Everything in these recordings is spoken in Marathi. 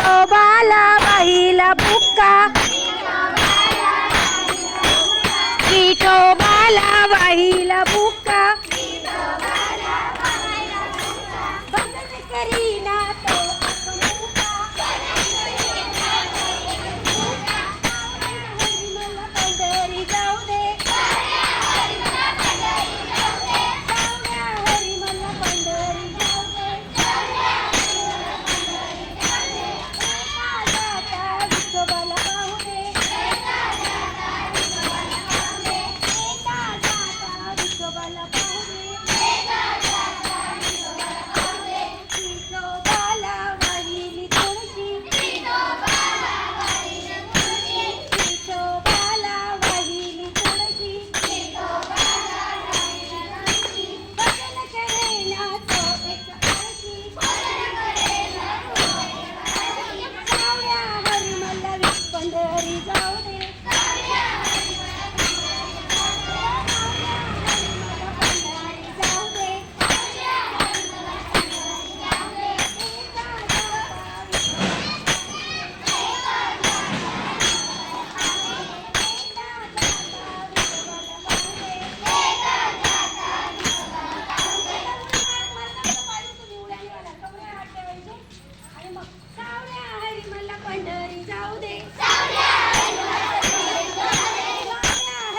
विठोबाला वाहिला बुक्का विठोबाला वाहिला बुक्का भजन करीना तो हरिमला पंढरी जाऊ दे हरिमला पंढरी जाऊ दे विठोबाला पाहू दे विठोबाला पाहू दे विठोबाला वाहिली तुळशी विठोबाला वाहिली तुळशी भजन करेना तो एक आळशी सावळ्या हरिमला पंढरी जाऊ दे जाऊ दे आणि मग सावळ्या हरिमला पंढरी जाऊ दे सावळ्या हरिमला पंढरी जाऊ दे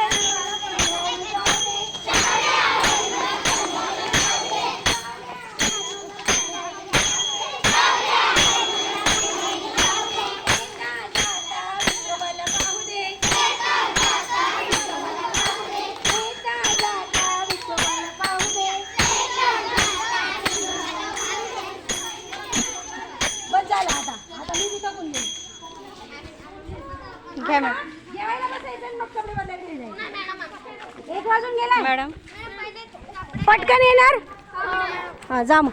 विठोबाला पाहू दे विठोबाला पाहू दे बस झालं आता आता मी टाकून देईन घ्या मॅडम जेवायला बसायचं आणि मग कपडे बदलायला घरी जायचं 1 वाजून गेला मॅडम पटकन येणार हां जा मग